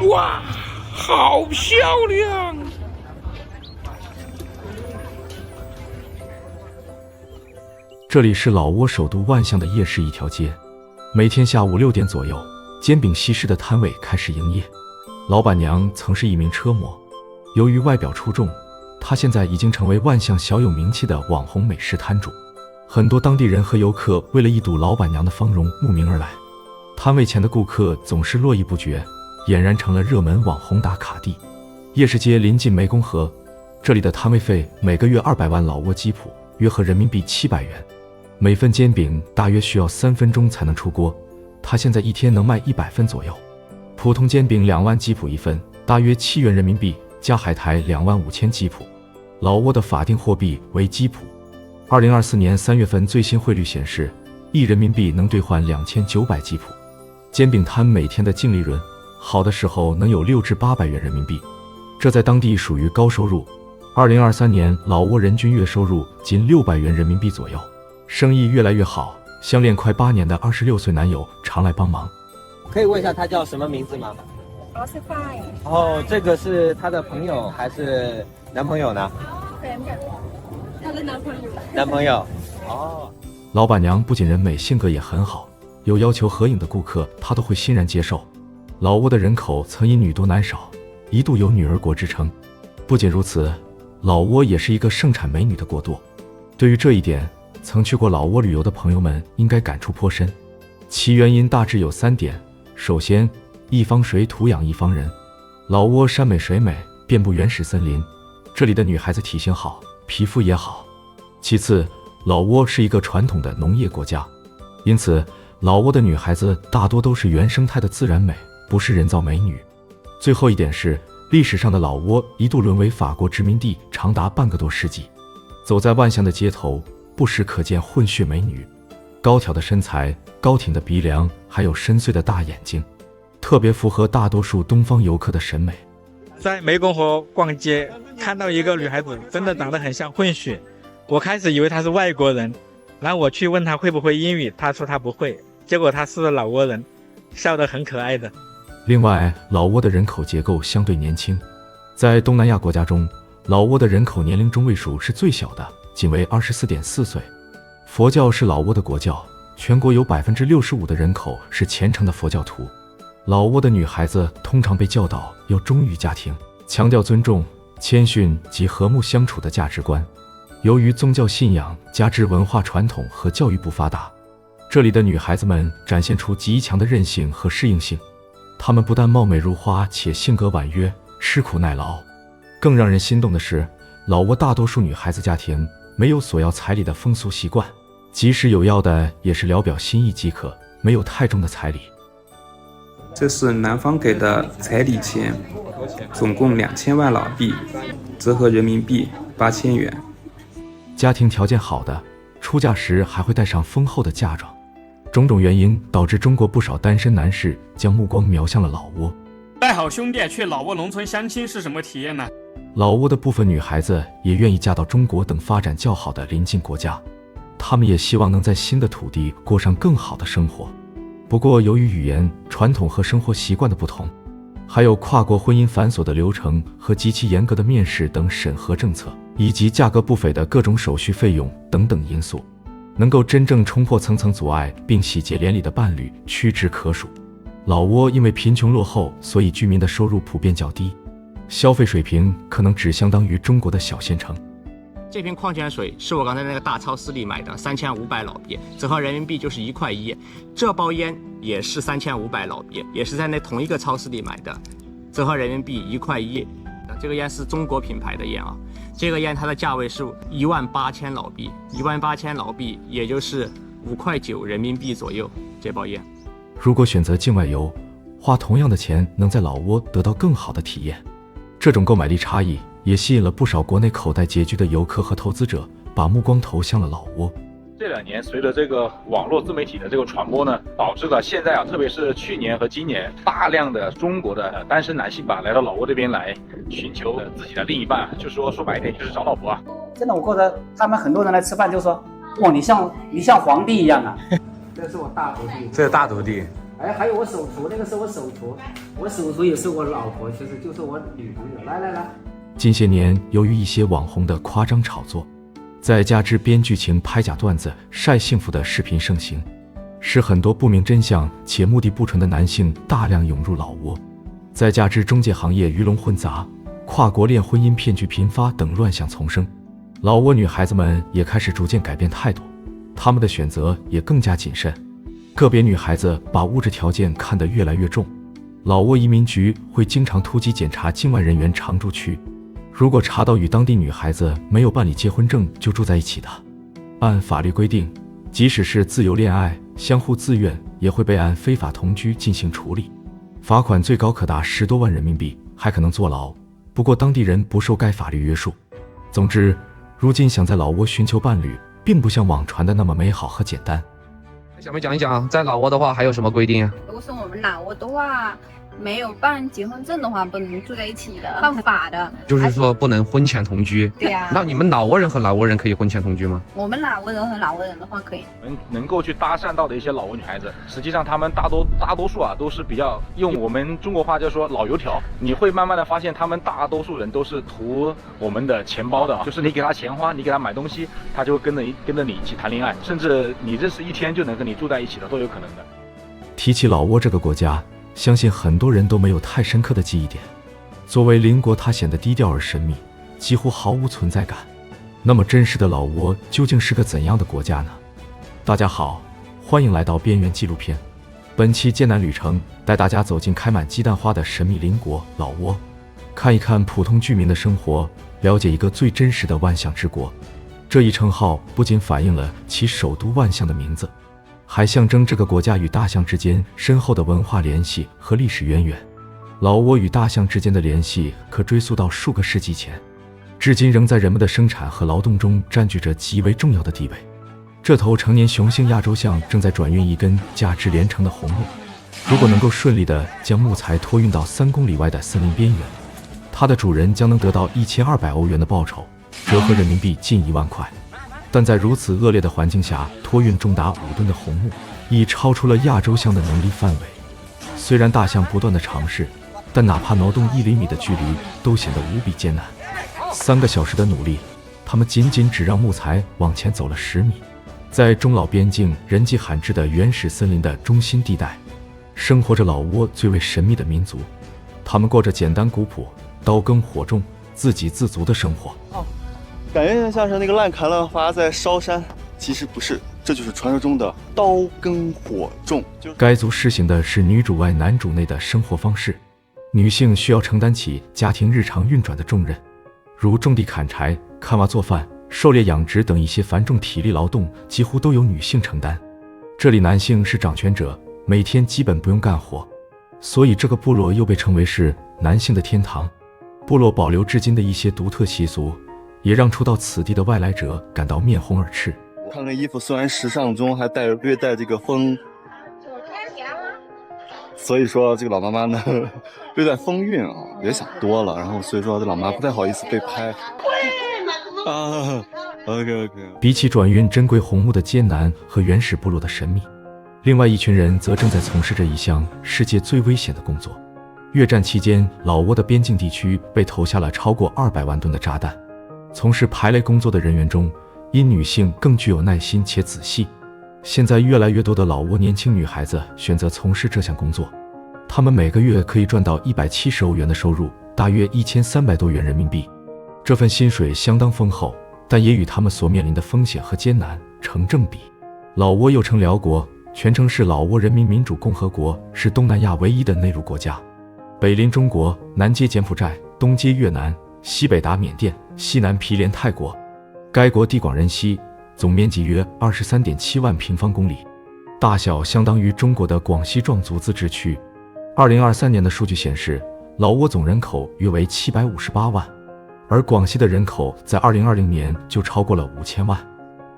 哇，好漂亮！这里是老挝首都万象的夜市一条街，每天下午6点左右，煎饼西施的摊位开始营业。老板娘曾是一名车模，由于外表出众，她现在已经成为万象小有名气的网红美食摊主。很多当地人和游客为了一睹老板娘的芳容慕名而来，摊位前的顾客总是络绎不绝，俨然成了热门网红打卡地。夜市街临近湄公河，这里的摊位费每个月200万老挝基普，约合人民币700元。每份煎饼大约需要3分钟才能出锅，他现在一天能卖100份左右。普通煎饼2万基普一份，大约7元人民币，加海苔25000基普。老挝的法定货币为基普。2024年3月份最新汇率显示，1人民币能兑换2900基普。煎饼摊每天的净利润，好的时候能有6至800元人民币，这在当地属于高收入。2023年老挝人均月收入仅600元人民币左右。生意越来越好，相恋快8年的26岁男友常来帮忙。可以问一下他叫什么名字吗？我是范。哦，这个是他的朋友还是男朋友呢？他的男朋友。男朋友。哦。老板娘不仅人美，性格也很好，有要求合影的顾客，她都会欣然接受。老挝的人口曾因女多男少，一度有女儿国之称。不仅如此，老挝也是一个盛产美女的国度。对于这一点，曾去过老挝旅游的朋友们应该感触颇深，其原因大致有3点。首先，一方水土养一方人，老挝山美水美，遍布原始森林，这里的女孩子体型好，皮肤也好。其次，老挝是一个传统的农业国家，因此老挝的女孩子大多都是原生态的自然美，不是人造美女。最后一点是，历史上的老挝一度沦为法国殖民地，长达半个多世纪。走在万象的街头，不时可见混血美女，高挑的身材，高挺的鼻梁，还有深邃的大眼睛，特别符合大多数东方游客的审美。在湄公河逛街，看到一个女孩子真的长得很像混血，我开始以为她是外国人，然后我去问她会不会英语，她说她不会，结果她是老挝人，笑得很可爱的。另外，老挝的人口结构相对年轻，在东南亚国家中，老挝的人口年龄中位数是最小的，仅为24.4岁。佛教是老挝的国教，全国有65%的人口是虔诚的佛教徒。老挝的女孩子通常被教导要忠于家庭，强调尊重、谦逊及和睦相处的价值观。由于宗教信仰加之文化传统和教育不发达，这里的女孩子们展现出极强的韧性和适应性。她们不但貌美如花，且性格婉约，吃苦耐劳。更让人心动的是，老挝大多数女孩子家庭没有索要彩礼的风俗习惯，即使有要的也是聊表心意即可，没有太重的彩礼。这是男方给的彩礼钱，总共2000万老币，折合人民币8000元。家庭条件好的，出嫁时还会带上丰厚的嫁妆。种种原因导致中国不少单身男士将目光瞄向了老挝。带好兄弟去老挝农村相亲是什么体验呢？老挝的部分女孩子也愿意嫁到中国等发展较好的邻近国家，她们也希望能在新的土地过上更好的生活。不过由于语言、传统和生活习惯的不同，还有跨国婚姻繁琐的流程和极其严格的面试等审核政策，以及价格不菲的各种手续费用等等因素，能够真正冲破层层阻碍并喜结连理的伴侣屈指可数。老挝因为贫穷落后，所以居民的收入普遍较低，消费水平可能只相当于中国的小县城。这瓶矿泉水是我刚才那个大超市里买的，3500老币，折合人民币就是1块1。这包烟也是3500老币，也是在那同一个超市里买的，折合人民币1块1。这个烟是中国品牌的烟啊，这个烟它的价位是18000老币，18000老币也就是5块9人民币左右。这包烟，如果选择境外游，花同样的钱能在老挝得到更好的体验。这种购买力差异也吸引了不少国内口袋拮据的游客和投资者，把目光投向了老挝。这2年随着这个网络自媒体的这个传播呢，导致了现在特别是去年和今年，大量的中国的单身男性来到老挝这边来寻求自己的另一半，就说白一点就是找老婆啊。真的，我觉得他们很多人来吃饭就说，哇，你像皇帝一样啊。这是我大徒弟。这是大徒弟。哎，还有我手厨，那个是我手厨，我手厨也是我老婆，其实就是我女朋友。来。近些年，由于一些网红的夸张炒作，再加之编剧情、拍假段子、晒幸福的视频盛行，使很多不明真相且目的不纯的男性大量涌入老挝。再加之中介行业鱼龙混杂，跨国恋婚姻骗局频发等乱象丛生，老挝女孩子们也开始逐渐改变态度，她们的选择也更加谨慎。个别女孩子把物质条件看得越来越重，老挝移民局会经常突击检查境外人员常住区，如果查到与当地女孩子没有办理结婚证就住在一起的，按法律规定，即使是自由恋爱、相互自愿，也会被按非法同居进行处理，罚款最高可达10多万人民币，还可能坐牢。不过当地人不受该法律约束。总之，如今想在老挝寻求伴侣，并不像网传的那么美好和简单。想不讲一讲，在老挝的话还有什么规定啊？如果是我们老挝的话，没有办结婚证的话，不能住在一起的，犯法的。就是说不能婚前同居。对呀。那你们老挝人和老挝人可以婚前同居吗？我们老挝人和老挝人的话可以。能够去搭讪到的一些老挝女孩子，实际上她们大多数啊都是比较用我们中国话就说老油条。你会慢慢的发现，他们大多数人都是图我们的钱包的，就是你给他钱花，你给他买东西，他就会跟着你一起谈恋爱，甚至你认识1天就能跟你住在一起的都有可能的。提起老挝这个国家，相信很多人都没有太深刻的记忆点。作为邻国，它显得低调而神秘，几乎毫无存在感。那么真实的老挝究竟是个怎样的国家呢？大家好，欢迎来到边缘纪录片。本期艰难旅程带大家走进开满鸡蛋花的神秘邻国老挝，看一看普通居民的生活，了解一个最真实的万象之国。这一称号不仅反映了其首都万象的名字，还象征这个国家与大象之间深厚的文化联系和历史渊源。老挝与大象之间的联系可追溯到数个世纪前，至今仍在人们的生产和劳动中占据着极为重要的地位。这头成年雄性亚洲象正在转运一根价值连城的红木，如果能够顺利地将木材拖运到3公里外的森林边缘，它的主人将能得到1200欧元的报酬，折合人民币近1万块。但在如此恶劣的环境下，托运重达5吨的红木已超出了亚洲象的能力范围。虽然大象不断的尝试，但哪怕挪动1厘米的距离都显得无比艰难。3个小时的努力，他们仅只让木材往前走了10米。在中老边境人迹罕至的原始森林的中心地带，生活着老挝最为神秘的民族。他们过着简单古朴、刀耕火种、自给自足的生活。感觉像是那个烂砍了伐在烧山，其实不是，这就是传说中的刀耕火种。该族实行的是女主外男主内的生活方式，女性需要承担起家庭日常运转的重任，如种地、砍柴、看娃、做饭、狩猎、养殖等一些繁重体力劳动几乎都由女性承担。这里男性是掌权者，每天基本不用干活，所以这个部落又被称为是男性的天堂。部落保留至今的一些独特习俗，也让初到此地的外来者感到面红耳赤。看这衣服虽然时尚中还略带这个风，所以说这个老妈妈呢略带风韵啊，别想多了。然后所以说这老妈不太好意思被拍啊。OK。比起转运珍贵红木的艰难和原始部落的神秘，另外一群人则正在从事着一项世界最危险的工作。越战期间，老挝的边境地区被投下了超过200万吨的炸弹。从事排雷工作的人员中，因女性更具有耐心且仔细。现在越来越多的老挝年轻女孩子选择从事这项工作，她们每个月可以赚到170欧元的收入，大约1300多元人民币。这份薪水相当丰厚，但也与他们所面临的风险和艰难成正比。老挝又称辽国，全称是老挝人民民主共和国，是东南亚唯一的内陆国家。北邻中国，南接柬埔寨，东接越南，西北达缅甸，西南毗连泰国。该国地广人稀，总面积约23.7万平方公里，大小相当于中国的广西壮族自治区。2023年的数据显示，老挝总人口约为758万，而广西的人口在2020年就超过了5000万。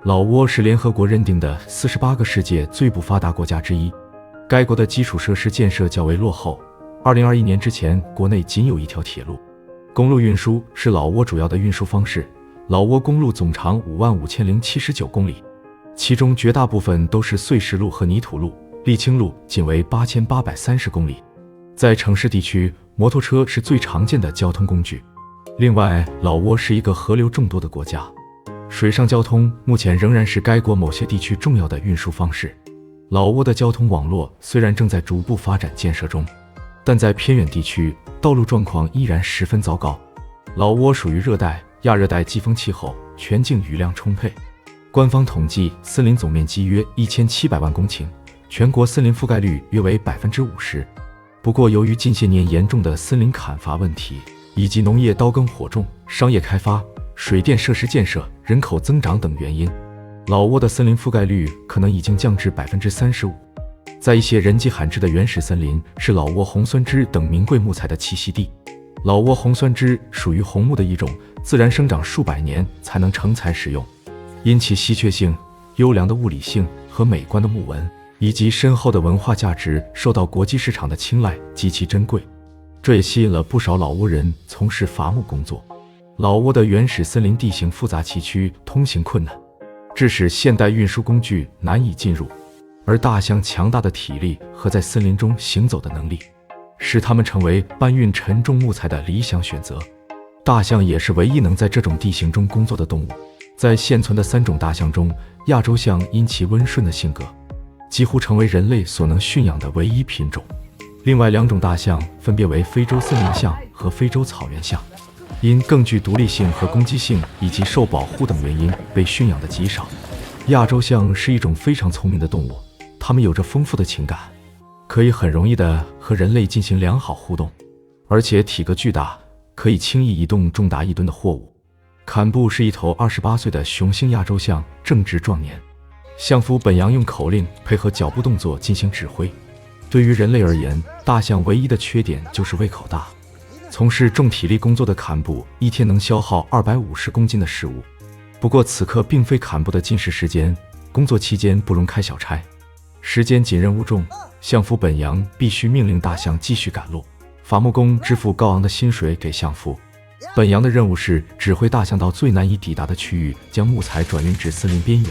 老挝是联合国认定的48个世界最不发达国家之一，该国的基础设施建设较为落后。2021年之前，国内仅有1条铁路。公路运输是老挝主要的运输方式，老挝公路总长55079公里，其中绝大部分都是碎石路和泥土路，沥青路仅为8830公里。在城市地区，摩托车是最常见的交通工具。另外，老挝是一个河流众多的国家，水上交通目前仍然是该国某些地区重要的运输方式。老挝的交通网络虽然正在逐步发展建设中，但在偏远地区，道路状况依然十分糟糕。老挝属于热带、亚热带季风气候，全境雨量充沛。官方统计，森林总面积约1700万公顷，全国森林覆盖率约为50%。不过，由于近些年严重的森林砍伐问题，以及农业刀耕火种、商业开发、水电设施建设、人口增长等原因，老挝的森林覆盖率可能已经降至35%。在一些人迹罕至的原始森林，是老挝红酸枝等名贵木材的栖息地。老挝红酸枝属于红木的一种，自然生长数百年才能成材使用，因其稀缺性、优良的物理性和美观的木纹，以及深厚的文化价值，受到国际市场的青睐，极其珍贵。这也吸引了不少老挝人从事伐木工作。老挝的原始森林地形复杂崎岖，通行困难，致使现代运输工具难以进入。而大象强大的体力和在森林中行走的能力，使它们成为搬运沉重木材的理想选择。大象也是唯一能在这种地形中工作的动物。在现存的3种大象中，亚洲象因其温顺的性格，几乎成为人类所能驯养的唯一品种。另外2种大象分别为非洲森林象和非洲草原象，因更具独立性和攻击性以及受保护等原因被驯养的极少。亚洲象是一种非常聪明的动物，它们有着丰富的情感，可以很容易地和人类进行良好互动，而且体格巨大，可以轻易移动重达1吨的货物。坎布是一头28岁的雄性亚洲象，正值壮年。象夫本扬用口令配合脚步动作进行指挥。对于人类而言，大象唯一的缺点就是胃口大。从事重体力工作的坎布一天能消耗250公斤的食物。不过此刻并非坎布的进食时间，工作期间不容开小差。时间紧任务重，象夫本扬必须命令大象继续赶路。伐木工支付高昂的薪水给象夫。本扬的任务是指挥大象到最难以抵达的区域，将木材转运至森林边缘。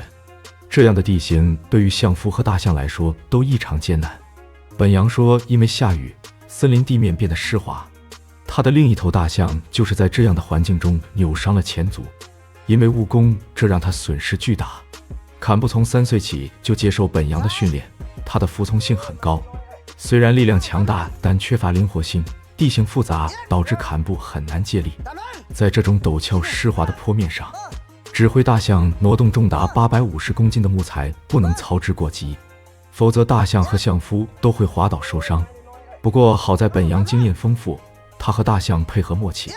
这样的地形对于象夫和大象来说都异常艰难。本扬说，因为下雨，森林地面变得湿滑。他的另一头大象就是在这样的环境中扭伤了前足，因为误工，这让他损失巨大。坎布从3岁起就接受本扬的训练，他的服从性很高。虽然力量强大，但缺乏灵活性，地形复杂，导致坎布很难借力。在这种陡峭湿滑的坡面上，指挥大象挪动重达850公斤的木材不能操之过急，否则大象和象夫都会滑倒受伤。不过好在本扬经验丰富，他和大象配合默契。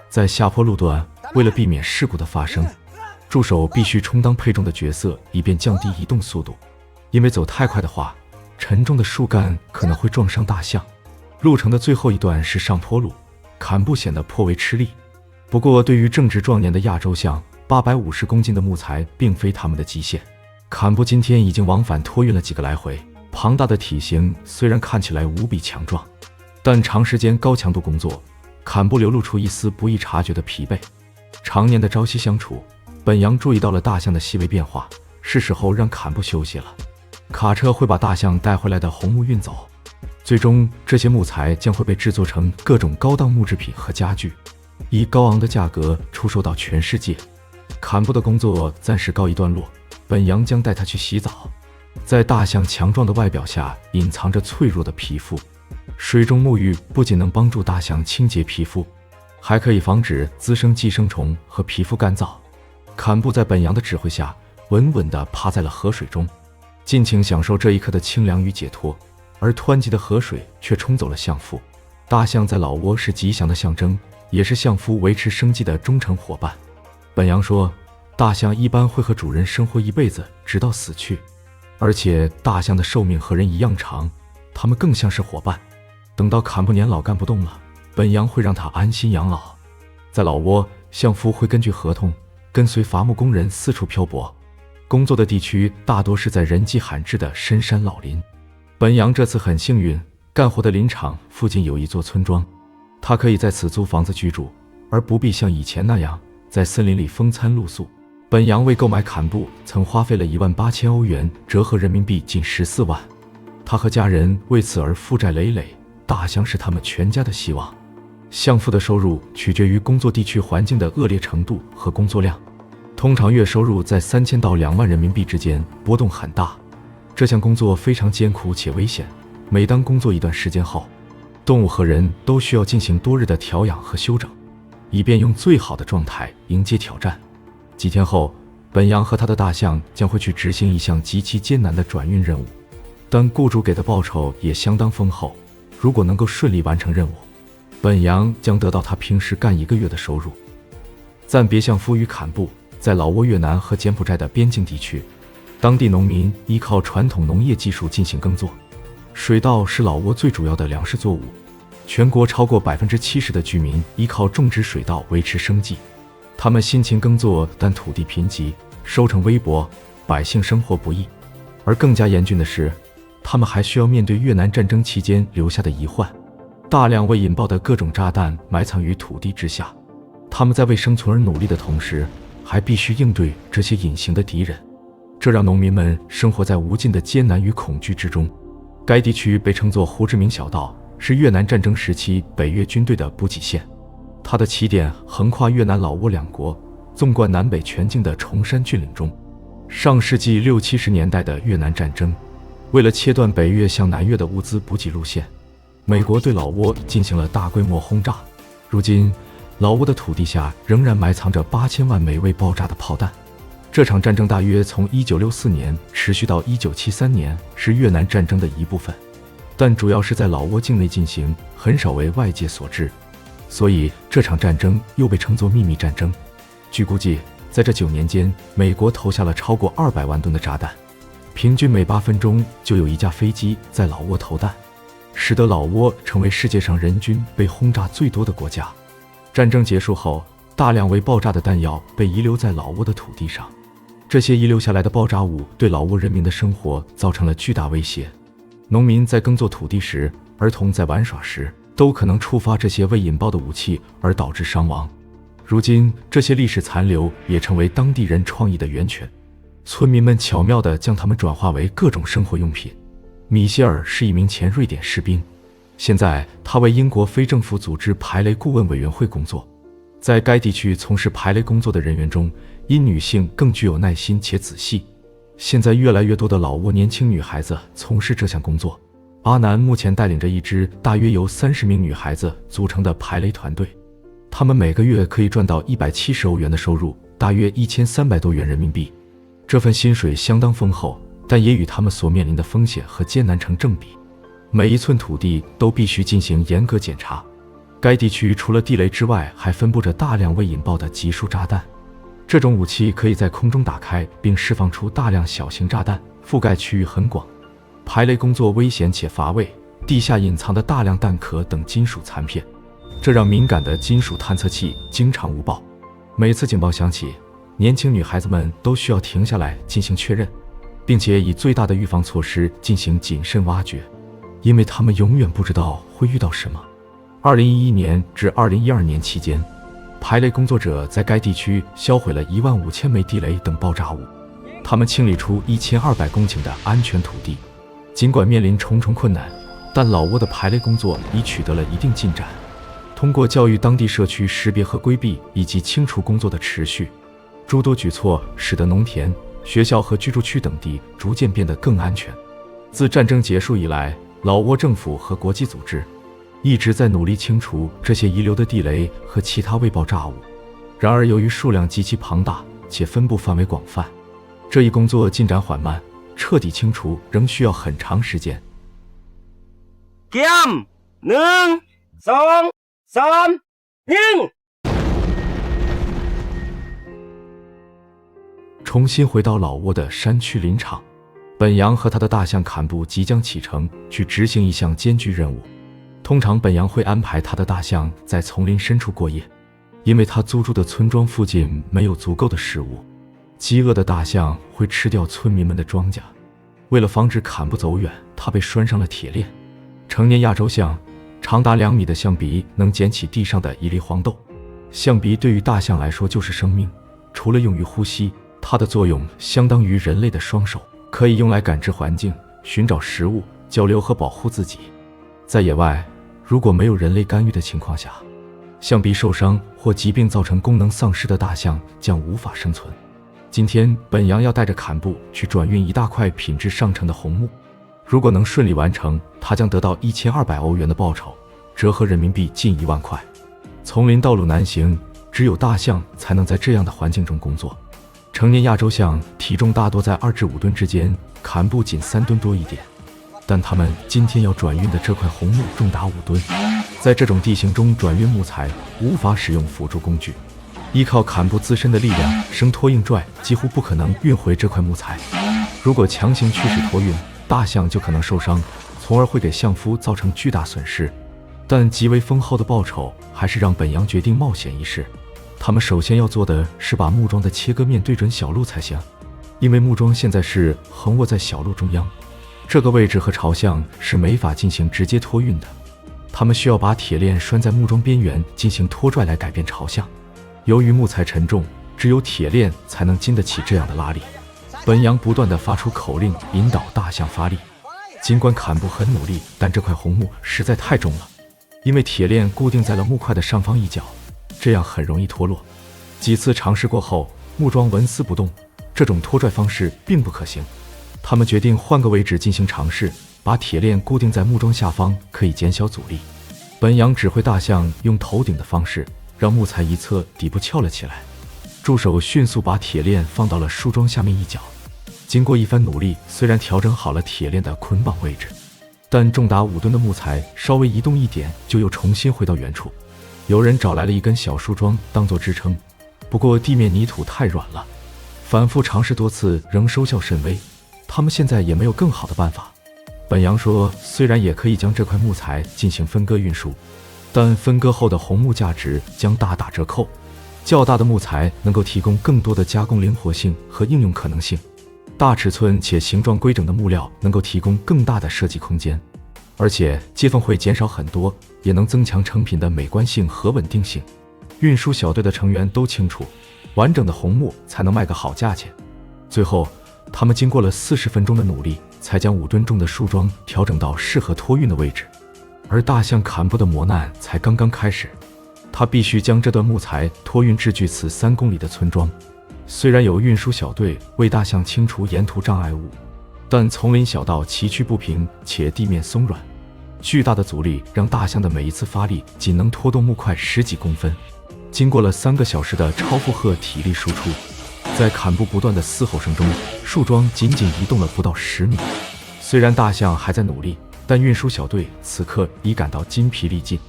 在下坡路段，为了避免事故的发生，助手必须充当配重的角色，以便降低移动速度。因为走太快的话，沉重的树干可能会撞伤大象。路程的最后一段是上坡路，坎布显得颇为吃力。不过对于正值壮年的亚洲象，850公斤的木材并非他们的极限。坎布今天已经往返托运了几个来回，庞大的体型虽然看起来无比强壮，但长时间高强度工作，坎布流露出一丝不易察觉的疲惫。常年的朝夕相处，本扬注意到了大象的细微变化，是时候让坎布休息了。卡车会把大象带回来的红木运走，最终这些木材将会被制作成各种高档木制品和家具，以高昂的价格出售到全世界。坎布的工作暂时告一段落，本扬将带他去洗澡。在大象强壮的外表下隐藏着脆弱的皮肤，水中沐浴不仅能帮助大象清洁皮肤，还可以防止滋生寄生虫和皮肤干燥。坎布在本扬的指挥下稳稳地趴在了河水中，尽情享受这一刻的清凉与解脱。而湍急的河水却冲走了象夫。大象在老挝是吉祥的象征，也是象夫维持生计的忠诚伙伴。本扬说，大象一般会和主人生活一辈子，直到死去，而且大象的寿命和人一样长，它们更像是伙伴。等到坎布年老干不动了，本扬会让他安心养老。在老挝，象夫会根据合同跟随伐木工人四处漂泊，工作的地区大多是在人迹罕至的深山老林。本扬这次很幸运，干活的林场附近有一座村庄，他可以在此租房子居住，而不必像以前那样在森林里风餐露宿。本扬为购买坎布曾花费了18000欧元，折合人民币近14万。他和家人为此而负债累累，大象是他们全家的希望。相夫的收入取决于工作地区环境的恶劣程度和工作量，通常月收入在3000到2万人民币之间，波动很大。这项工作非常艰苦且危险，每当工作一段时间后，动物和人都需要进行多日的调养和休整，以便用最好的状态迎接挑战。几天后，本羊和他的大象将会去执行一项极其艰难的转运任务，但雇主给的报酬也相当丰厚。如果能够顺利完成任务，本羊将得到他平时干1个月的收入。暂别相夫与坎布，在老挝、越南和柬埔寨的边境地区，当地农民依靠传统农业技术进行耕作。水稻是老挝最主要的粮食作物，全国超过70%的居民依靠种植水稻维持生计。他们辛勤耕作，但土地贫瘠，收成微薄，百姓生活不易。而更加严峻的是，他们还需要面对越南战争期间留下的遗患，大量未引爆的各种炸弹埋藏于土地之下。他们在为生存而努力的同时，还必须应对这些隐形的敌人，这让农民们生活在无尽的艰难与恐惧之中。该地区被称作胡志明小道，是越南战争时期北越军队的补给线。它的起点横跨越南、老挝两国，纵贯南北全境的崇山峻岭中。上世纪60、70年代的越南战争，为了切断北越向南越的物资补给路线，美国对老挝进行了大规模轰炸。如今，老挝的土地下仍然埋藏着8000万枚未爆炸的炮弹。这场战争大约从1964年持续到1973年，是越南战争的一部分，但主要是在老挝境内进行，很少为外界所知。所以这场战争又被称作秘密战争。据估计，在这9年间，美国投下了超过200万吨的炸弹，平均每8分钟就有1架飞机在老挝投弹，使得老挝成为世界上人均被轰炸最多的国家。战争结束后，大量未爆炸的弹药被遗留在老挝的土地上，这些遗留下来的爆炸物对老挝人民的生活造成了巨大威胁。农民在耕作土地时，儿童在玩耍时，都可能触发这些未引爆的武器而导致伤亡。如今，这些历史残留也成为当地人创意的源泉，村民们巧妙地将它们转化为各种生活用品。米歇尔是一名前瑞典士兵，现在他为英国非政府组织排雷顾问委员会工作。在该地区从事排雷工作的人员中，因女性更具有耐心且仔细。现在越来越多的老挝年轻女孩子从事这项工作。阿南目前带领着一支大约由30名女孩子组成的排雷团队，她们每个月可以赚到170欧元的收入，大约1300多元人民币。这份薪水相当丰厚，但也与他们所面临的风险和艰难成正比。每一寸土地都必须进行严格检查。该地区除了地雷之外，还分布着大量未引爆的集束炸弹。这种武器可以在空中打开，并释放出大量小型炸弹，覆盖区域很广。排雷工作危险且乏味，地下隐藏的大量弹壳等金属残片，这让敏感的金属探测器经常误报。每次警报响起，年轻女孩子们都需要停下来进行确认，并且以最大的预防措施进行谨慎挖掘，因为她们永远不知道会遇到什么。2011年至2012年期间，排雷工作者在该地区销毁了15000枚地雷等爆炸物，他们清理出1200公顷的安全土地。尽管面临重重困难，但老挝的排雷工作已取得了一定进展。通过教育当地社区识别和规避以及清除工作的持续，诸多举措使得农田、学校和居住区等地逐渐变得更安全。自战争结束以来，老挝政府和国际组织一直在努力清除这些遗留的地雷和其他未爆炸物。然而，由于数量极其庞大且分布范围广泛，这一工作进展缓慢，彻底清除仍需要很长时间。1、2、3、停！重新回到老挝的山区林场，本羊和他的大象坎布即将启程去执行一项艰巨任务。通常本羊会安排他的大象在丛林深处过夜，因为他租住的村庄附近没有足够的食物，饥饿的大象会吃掉村民们的庄稼。为了防止坎布走远，他被拴上了铁链。成年亚洲象长达2米的象鼻能捡起地上的一粒黄豆。象鼻对于大象来说就是生命，除了用于呼吸，它的作用相当于人类的双手，可以用来感知环境、寻找食物、交流和保护自己。在野外，如果没有人类干预的情况下，象鼻受伤或疾病造成功能丧失的大象将无法生存。今天本羊要带着坎布去转运一大块品质上乘的红木，如果能顺利完成，他将得到1200欧元的报酬，折合人民币近1万块。丛林道路难行，只有大象才能在这样的环境中工作。成年亚洲象体重大多在2至5吨之间，坎布仅3吨多一点，但他们今天要转运的这块红木重达5吨。在这种地形中转运木材，无法使用辅助工具，依靠坎布自身的力量生拖硬拽，几乎不可能运回这块木材。如果强行驱使拖运，大象就可能受伤，从而会给象夫造成巨大损失。但极为丰厚的报酬还是让本羊决定冒险一试。他们首先要做的是把木桩的切割面对准小路才行，因为木桩现在是横卧在小路中央，这个位置和朝向是没法进行直接拖运的。他们需要把铁链拴在木桩边缘进行拖拽来改变朝向。由于木材沉重，只有铁链才能经得起这样的拉力。本羊不断地发出口令，引导大象发力。尽管坎布很努力，但这块红木实在太重了，因为铁链固定在了木块的上方一角，这样很容易脱落。几次尝试过后，木桩纹丝不动，这种拖拽方式并不可行。他们决定换个位置进行尝试，把铁链固定在木桩下方，可以减小阻力。本羊指挥大象用头顶的方式，让木材一侧底部翘了起来。助手迅速把铁链放到了树桩下面一角。经过一番努力，虽然调整好了铁链的捆绑位置，但重达5吨的木材稍微移动一点，就又重新回到原处。有人找来了一根小树桩当作支撑，不过地面泥土太软了，反复尝试多次仍收效甚微。他们现在也没有更好的办法。本羊说，虽然也可以将这块木材进行分割运输，但分割后的红木价值将大打折扣。较大的木材能够提供更多的加工灵活性和应用可能性，大尺寸且形状规整的木料能够提供更大的设计空间，而且接缝会减少很多，也能增强成品的美观性和稳定性。运输小队的成员都清楚，完整的红木才能卖个好价钱。最后，他们经过了40分钟的努力，才将5吨重的树桩调整到适合托运的位置。而大象坎布的磨难才刚刚开始，他必须将这段木材托运至距此3公里的村庄。虽然有运输小队为大象清除沿途障碍物，但丛林小道崎岖不平且地面松软，巨大的阻力让大象的每一次发力仅能拖动木块10几公分。经过了3个小时的超负荷体力输出，在坎布不断的嘶吼声中，树桩仅仅移动了不到10米。虽然大象还在努力，但运输小队此刻已感到筋疲力尽，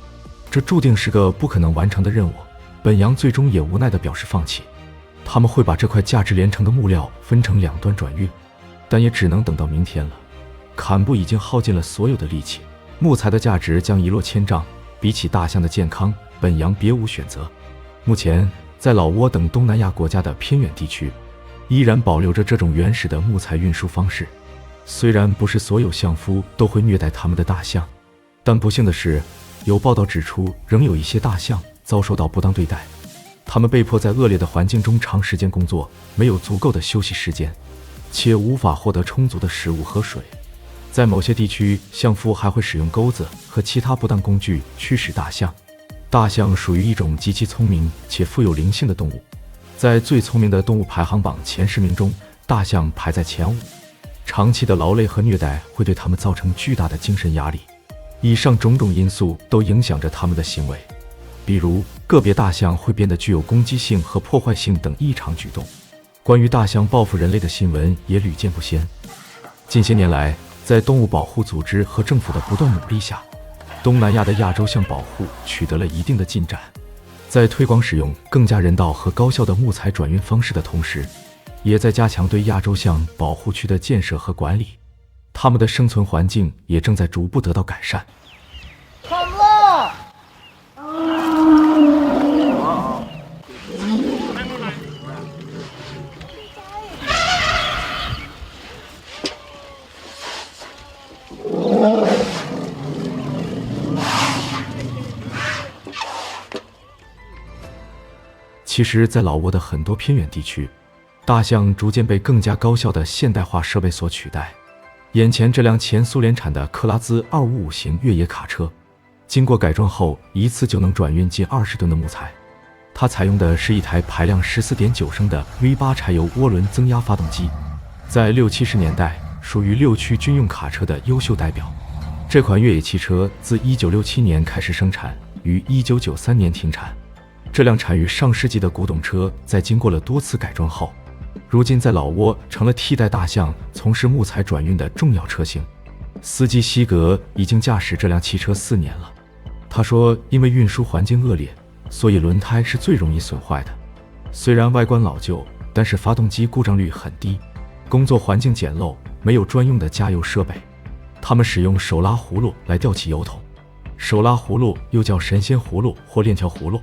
这注定是个不可能完成的任务。本羊最终也无奈地表示放弃。他们会把这块价值连城的木料分成2段转运，但也只能等到明天了。坎布已经耗尽了所有的力气，木材的价值将一落千丈。比起大象的健康，本羊别无选择。目前，在老挝等东南亚国家的偏远地区，依然保留着这种原始的木材运输方式。虽然不是所有象夫都会虐待他们的大象，但不幸的是，有报道指出，仍有一些大象遭受到不当对待。他们被迫在恶劣的环境中长时间工作，没有足够的休息时间，且无法获得充足的食物和水。在某些地区，象夫还会使用钩子和其他不当工具驱使大象。大象属于一种极其聪明且富有灵性的动物，在最聪明的动物排行榜前10名中，大象排在前5。长期的劳累和虐待会对它们造成巨大的精神压力。以上种种因素都影响着它们的行为，比如个别大象会变得具有攻击性和破坏性等异常举动。关于大象报复人类的新闻也屡见不鲜。近些年来，在动物保护组织和政府的不断努力下，东南亚的亚洲象保护取得了一定的进展。在推广使用更加人道和高效的木材转运方式的同时，也在加强对亚洲象保护区的建设和管理，它们的生存环境也正在逐步得到改善。看不到。其实，在老挝的很多偏远地区，大象逐渐被更加高效的现代化设备所取代。眼前这辆前苏联产的克拉兹255型越野卡车，经过改装后，一次就能转运近20吨的木材。它采用的是一台排量14.9升的 V8 柴油涡轮增压发动机，在60、70年代属于6驱军用卡车的优秀代表。这款越野汽车自1967年开始生产，于1993年停产。这辆产于上世纪的古董车，在经过了多次改装后，如今在老挝成了替代大象从事木材转运的重要车型。司机西格已经驾驶这辆汽车4年了。他说，因为运输环境恶劣，所以轮胎是最容易损坏的。虽然外观老旧，但是发动机故障率很低，工作环境简陋，没有专用的加油设备。他们使用手拉葫芦来吊起油桶。手拉葫芦又叫神仙葫芦或链条葫芦，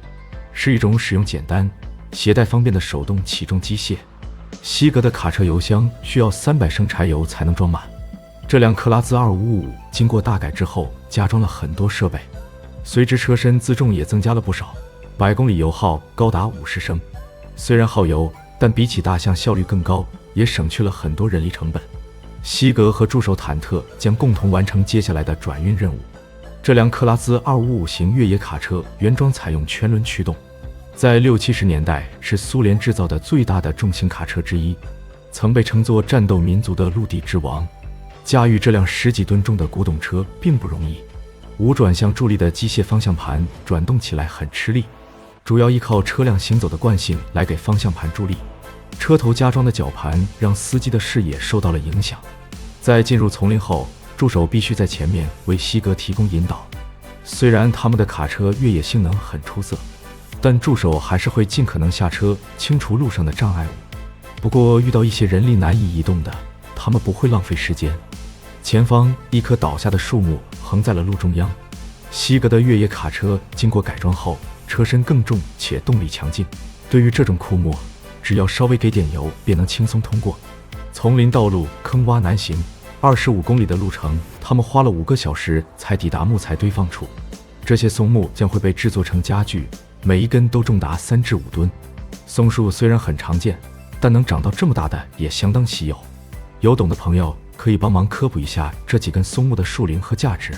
是一种使用简单、携带方便的手动起重机械。西格的卡车油箱需要300升柴油才能装满。这辆克拉兹2555经过大改之后，加装了很多设备，随之车身自重也增加了不少，100公里油耗高达50升。虽然耗油，但比起大象效率更高，也省去了很多人力成本。西格和助手坦特将共同完成接下来的转运任务。这辆克拉兹255型越野卡车原装采用全轮驱动，在60、70年代是苏联制造的最大的重型卡车之一，曾被称作战斗民族的陆地之王。驾驭这辆10几吨重的古董车并不容易，无转向助力的机械方向盘转动起来很吃力，主要依靠车辆行走的惯性来给方向盘助力。车头加装的绞盘让司机的视野受到了影响。在进入丛林后，助手必须在前面为西格提供引导。虽然他们的卡车越野性能很出色，但助手还是会尽可能下车清除路上的障碍物。不过遇到一些人力难以移动的，他们不会浪费时间。前方一棵倒下的树木横在了路中央。西格的越野卡车经过改装后，车身更重且动力强劲。对于这种枯木，只要稍微给点油便能轻松通过。丛林道路坑洼难行，25公里的路程，他们花了5个小时才抵达木材堆放处。这些松木将会被制作成家具，每一根都重达3至5吨。松树虽然很常见，但能长到这么大的也相当稀有。有懂的朋友可以帮忙科普一下这几根松木的树龄和价值。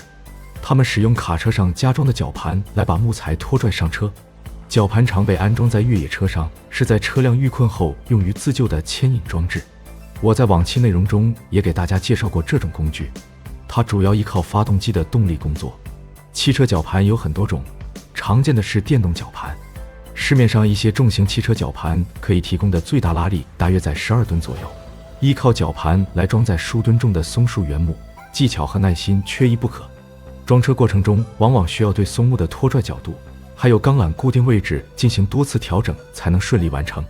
他们使用卡车上加装的绞盘来把木材拖拽上车。绞盘常被安装在越野车上，是在车辆遇困后用于自救的牵引装置。我在往期内容中也给大家介绍过这种工具，它主要依靠发动机的动力工作。汽车绞盘有很多种，常见的是电动绞盘。市面上一些重型汽车绞盘可以提供的最大拉力大约在12吨左右。依靠绞盘来装载数吨重的松树原木，技巧和耐心缺一不可。装车过程中往往需要对松木的拖拽角度还有钢缆固定位置进行多次调整，才能顺利完成。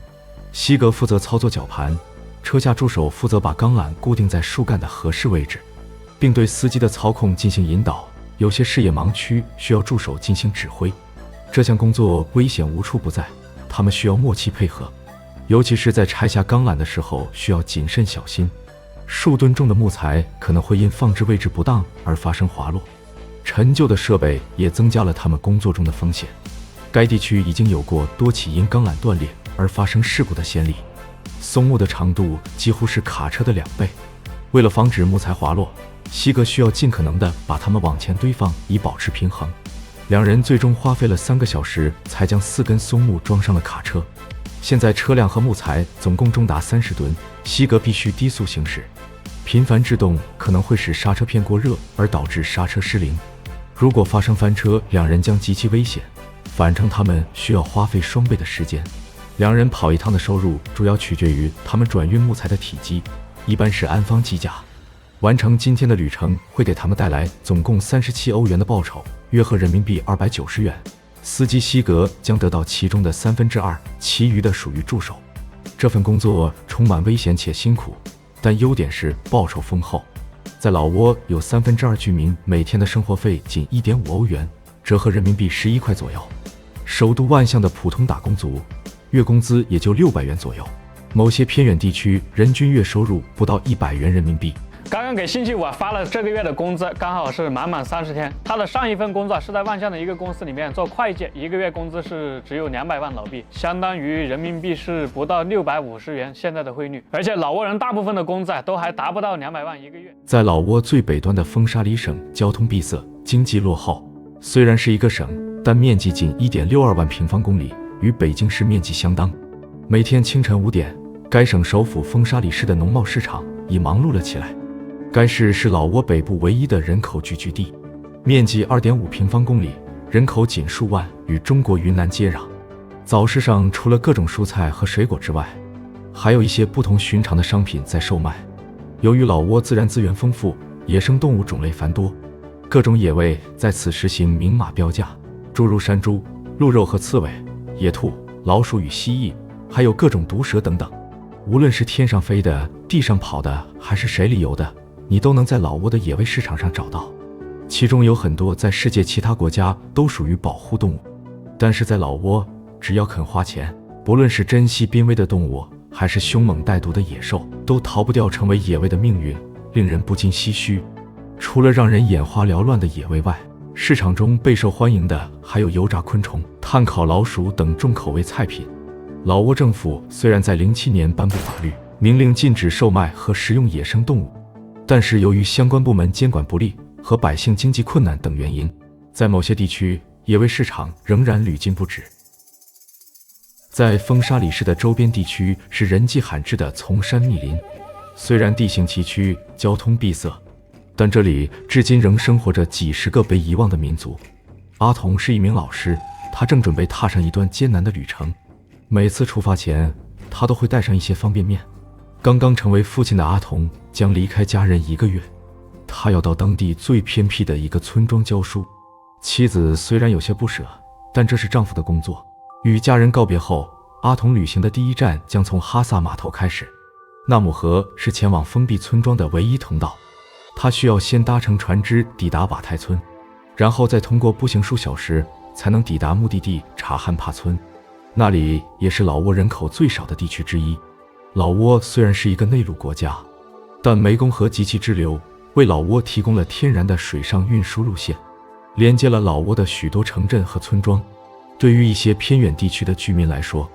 西格负责操作绞盘，车下助手负责把钢缆固定在树干的合适位置，并对司机的操控进行引导。有些视野盲区需要助手进行指挥。这项工作危险无处不在，他们需要默契配合，尤其是在拆下钢缆的时候需要谨慎小心。数吨重的木材可能会因放置位置不当而发生滑落，陈旧的设备也增加了他们工作中的风险。该地区已经有过多起因钢缆断裂而发生事故的先例。松木的长度几乎是卡车的2倍，为了防止木材滑落，西格需要尽可能地把它们往前堆放，以保持平衡。2人最终花费了3个小时才将4根松木装上了卡车。现在车辆和木材总共重达30吨，西格必须低速行驶，频繁制动可能会使刹车片过热而导致刹车失灵。如果发生翻车，2人将极其危险，反正他们需要花费双倍的时间。2人跑一趟的收入主要取决于他们转运木材的体积，一般是安方计价。完成今天的旅程会给他们带来总共37欧元的报酬，约合人民币290元。司机西格将得到其中的2/3，其余的属于助手。这份工作充满危险且辛苦，但优点是报酬丰厚。在老挝有2/3居民每天的生活费仅1.5欧元，折合人民币11块左右。首都万象的普通打工族，月工资也就600元左右。某些偏远地区人均月收入不到100元人民币。刚刚给星期五发了这个月的工资，刚好是满30天。他的上一份工作是在万象的一个公司里面做会计，一个月工资是只有200万老币，相当于人民币是不到650元现在的汇率。而且老挝人大部分的工资都还达不到200万一个月。在老挝最北端的风沙里省，交通闭塞，经济落后。虽然是一个省，但面积仅1.62万平方公里，与北京市面积相当。每天清晨5点，该省首府风沙里市的农贸市场已忙碌了起来。该市是老挝北部唯一的人口聚居地，面积2.5平方公里，人口仅数万，与中国云南接壤。早市上除了各种蔬菜和水果之外，还有一些不同寻常的商品在售卖。由于老挝自然资源丰富，野生动物种类繁多，各种野味在此实行明码标价，诸如山猪、鹿肉和刺猬、野兔、老鼠与蜥蜴，还有各种毒蛇等等。无论是天上飞的、地上跑的，还是水里游的，你都能在老挝的野味市场上找到。其中有很多在世界其他国家都属于保护动物，但是在老挝，只要肯花钱，不论是珍稀濒危的动物，还是凶猛带毒的野兽，都逃不掉成为野味的命运，令人不禁唏嘘。除了让人眼花缭乱的野味外，市场中备受欢迎的还有油炸昆虫、炭烤老鼠等重口味菜品。老挝政府虽然在07年颁布法律，明令禁止售卖和食用野生动物，但是由于相关部门监管不力和百姓经济困难等原因，在某些地区野味市场仍然屡禁不止。在风沙里市的周边地区是人迹罕至的丛山密林，虽然地形崎岖，交通闭塞，但这里至今仍生活着几十个被遗忘的民族。阿童是一名老师，他正准备踏上一段艰难的旅程。每次出发前，他都会带上一些方便面。刚刚成为父亲的阿童将离开家人1个月，他要到当地最偏僻的一个村庄教书。妻子虽然有些不舍，但这是丈夫的工作。与家人告别后，阿童旅行的第一站将从哈萨码头开始。纳姆河是前往封闭村庄的唯一通道，他需要先搭乘船只抵达瓦泰村，然后再通过步行数小时才能抵达目的地察罕帕村。那里也是老挝人口最少的地区之一。老挝虽然是一个内陆国家，但湄公河及其支流为老挝提供了天然的水上运输路线，连接了老挝的许多城镇和村庄。对于一些偏远地区的居民来说，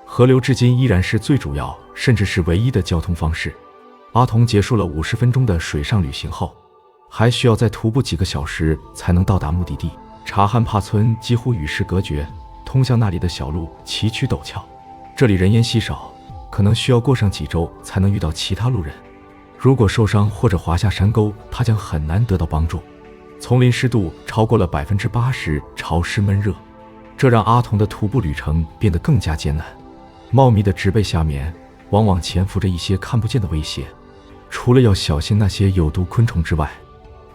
河流至今依然是最主要，甚至是唯一的交通方式。阿童结束了50分钟的水上旅行后，还需要再徒步几个小时才能到达目的地。察罕帕村几乎与世隔绝，通向那里的小路崎岖陡峭，这里人烟稀少，可能需要过上几周才能遇到其他路人。如果受伤或者滑下山沟，他将很难得到帮助。丛林湿度超过了80%，潮湿闷热，这让阿童的徒步旅程变得更加艰难。茂密的植被下面往往潜伏着一些看不见的威胁，除了要小心那些有毒昆虫之外，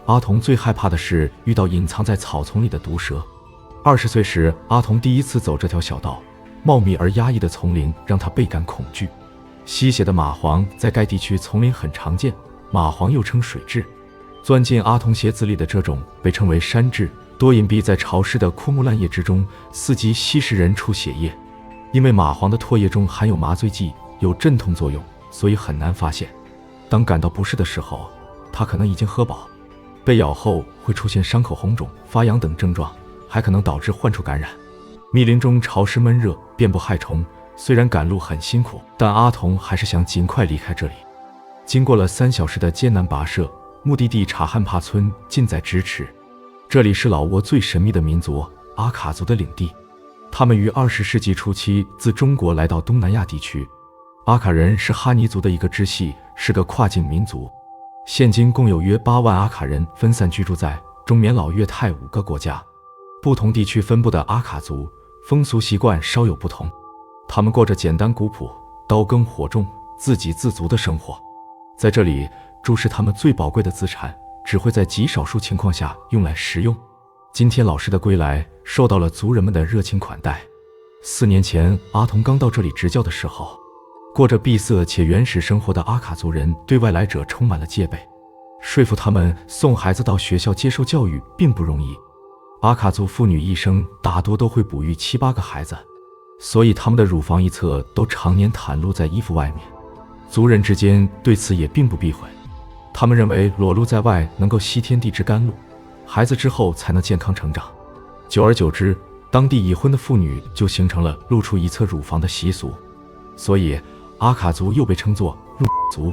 阿童最害怕的是遇到隐藏在草丛里的毒蛇。20岁时，阿童第一次走这条小道，茂密而压抑的丛林让他倍感恐惧。吸血的蚂蟥在该地区丛林很常见，蚂蟥又称水蛭，钻进阿童鞋子里的这种被称为山蛭，多隐蔽在潮湿的枯木烂叶之中，伺机吸食人畜血液。因为蚂蟥的唾液中含有麻醉剂，有镇痛作用，所以很难发现。当感到不适的时候，它可能已经喝饱。被咬后会出现伤口红肿、发痒等症状，还可能导致患处感染。密林中潮湿闷热，遍布害虫，虽然赶路很辛苦，但阿童还是想尽快离开这里。经过了3小时的艰难跋涉，目的地察罕帕村近在咫尺。这里是老挝最神秘的民族阿卡族的领地，他们于20世纪初期自中国来到东南亚地区。阿卡人是哈尼族的一个支系，是个跨境民族。现今共有约8万阿卡人分散居住在中缅老越泰5个国家。不同地区分布的阿卡族风俗习惯稍有不同，他们过着简单古朴、刀耕火种、自给自足的生活。在这里，猪是他们最宝贵的资产，只会在极少数情况下用来食用。今天老师的归来受到了族人们的热情款待。4年前，阿童刚到这里执教的时候，过着闭塞且原始生活的阿卡族人对外来者充满了戒备，说服他们送孩子到学校接受教育并不容易。阿卡族妇女一生大多都会哺育7、8个孩子，所以他们的乳房一侧都常年袒露在衣服外面。族人之间对此也并不避讳，他们认为裸露在外能够吸天地之甘露，孩子之后才能健康成长。久而久之，当地已婚的妇女就形成了露出一侧乳房的习俗，所以阿卡族又被称作露族，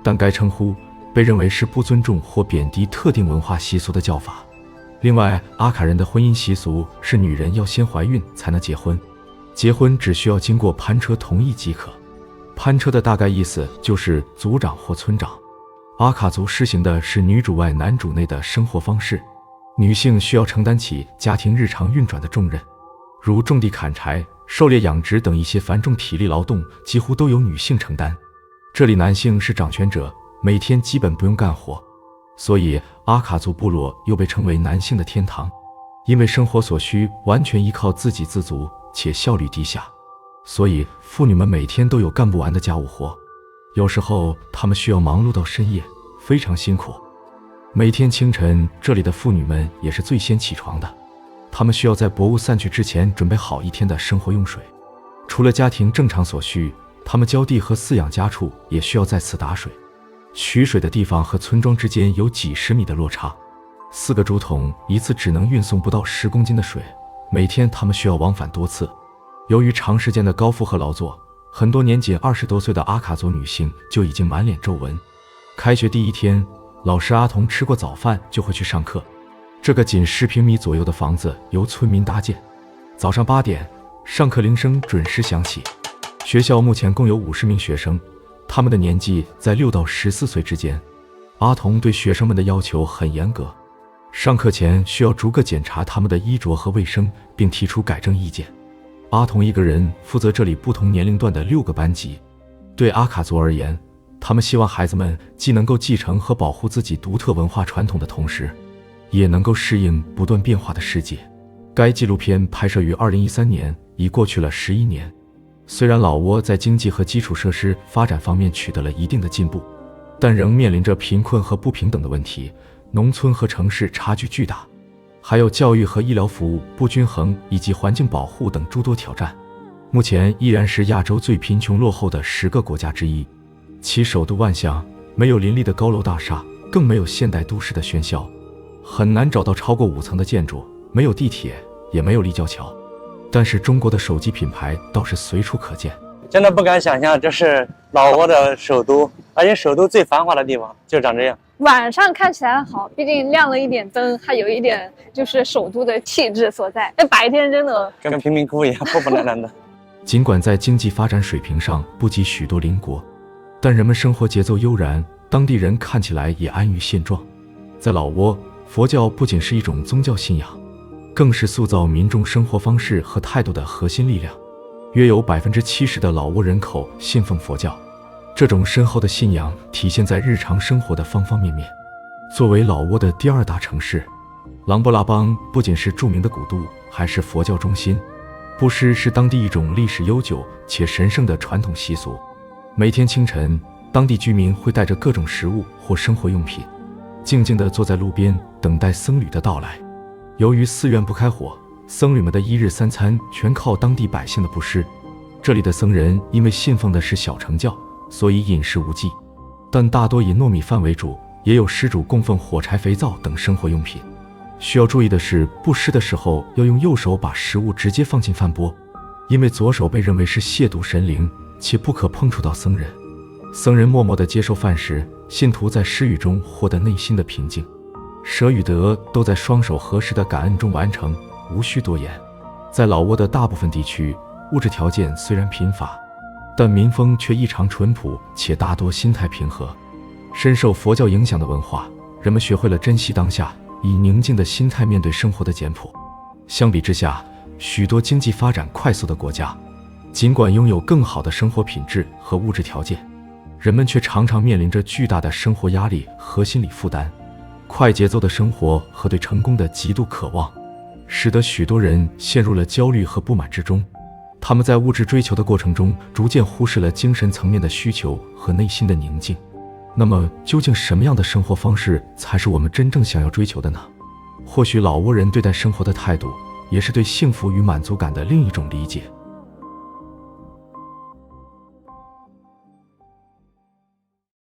但该称呼被认为是不尊重或贬低特定文化习俗的叫法。另外，阿卡人的婚姻习俗是女人要先怀孕才能结婚，结婚只需要经过攀车同意即可。攀车的大概意思就是族长或村长。阿卡族施行的是女主外男主内的生活方式，女性需要承担起家庭日常运转的重任，如种地、砍柴、狩猎、养殖等一些繁重体力劳动几乎都由女性承担。这里男性是掌权者，每天基本不用干活，所以阿卡族部落又被称为男性的天堂，因为生活所需完全依靠自给自足，且效率低下，所以妇女们每天都有干不完的家务活，有时候她们需要忙碌到深夜，非常辛苦。每天清晨，这里的妇女们也是最先起床的，她们需要在薄雾散去之前准备好一天的生活用水。除了家庭正常所需，她们浇地和饲养家畜也需要在此打水。取水的地方和村庄之间有几十米的落差，4个竹筒一次只能运送不到10公斤的水，每天他们需要往返多次。由于长时间的高负荷劳作，很多年仅20多岁的阿卡族女性就已经满脸皱纹。开学第一天，老师阿童吃过早饭就会去上课。这个仅10平米左右的房子由村民搭建。早上8点，上课铃声准时响起。学校目前共有50名学生，他们的年纪在6到14岁之间。阿童对学生们的要求很严格，上课前需要逐个检查他们的衣着和卫生，并提出改正意见。阿童一个人负责这里不同年龄段的6个班级。对阿卡族而言，他们希望孩子们既能够继承和保护自己独特文化传统的同时，也能够适应不断变化的世界。该纪录片拍摄于2013年，已过去了11年。虽然老挝在经济和基础设施发展方面取得了一定的进步，但仍面临着贫困和不平等的问题，农村和城市差距巨大，还有教育和医疗服务不均衡以及环境保护等诸多挑战。目前依然是亚洲最贫穷落后的10个国家之一。其首都万象没有林立的高楼大厦，更没有现代都市的喧嚣，很难找到超过5层的建筑，没有地铁，也没有立交桥。但是中国的手机品牌倒是随处可见。真的不敢想象这是老挝的首都，而且首都最繁华的地方就长这样。晚上看起来好，毕竟亮了一点灯，还有一点就是首都的气质所在。那白天真的跟贫民窟一样破破烂烂的。尽管在经济发展水平上不及许多邻国，但人们生活节奏悠然，当地人看起来也安于现状。在老挝，佛教不仅是一种宗教信仰，更是塑造民众生活方式和态度的核心力量。约有70%的老挝人口信奉佛教，这种深厚的信仰体现在日常生活的方方面面。作为老挝的第2大城市，琅勃拉邦不仅是著名的古都，还是佛教中心。布施是当地一种历史悠久且神圣的传统习俗。每天清晨，当地居民会带着各种食物或生活用品，静静地坐在路边等待僧侣的到来。由于寺院不开火，僧侣们的1日3餐全靠当地百姓的布施。这里的僧人因为信奉的是小乘教，所以饮食无忌，但大多以糯米饭为主，也有施主供奉火柴、肥皂等生活用品。需要注意的是，布施的时候要用右手把食物直接放进饭钵，因为左手被认为是亵渎神灵，且不可碰触到僧人。僧人默默地接受饭食，信徒在施语中获得内心的平静。舍与得都在双手合十的感恩中完成，无需多言。在老挝的大部分地区，物质条件虽然贫乏，但民风却异常淳朴，且大多心态平和。深受佛教影响的文化，人们学会了珍惜当下，以宁静的心态面对生活的简朴。相比之下，许多经济发展快速的国家，尽管拥有更好的生活品质和物质条件，人们却常常面临着巨大的生活压力和心理负担。快节奏的生活和对成功的极度渴望，使得许多人陷入了焦虑和不满之中。他们在物质追求的过程中，逐渐忽视了精神层面的需求和内心的宁静。那么，究竟什么样的生活方式才是我们真正想要追求的呢？或许老挝人对待生活的态度，也是对幸福与满足感的另一种理解。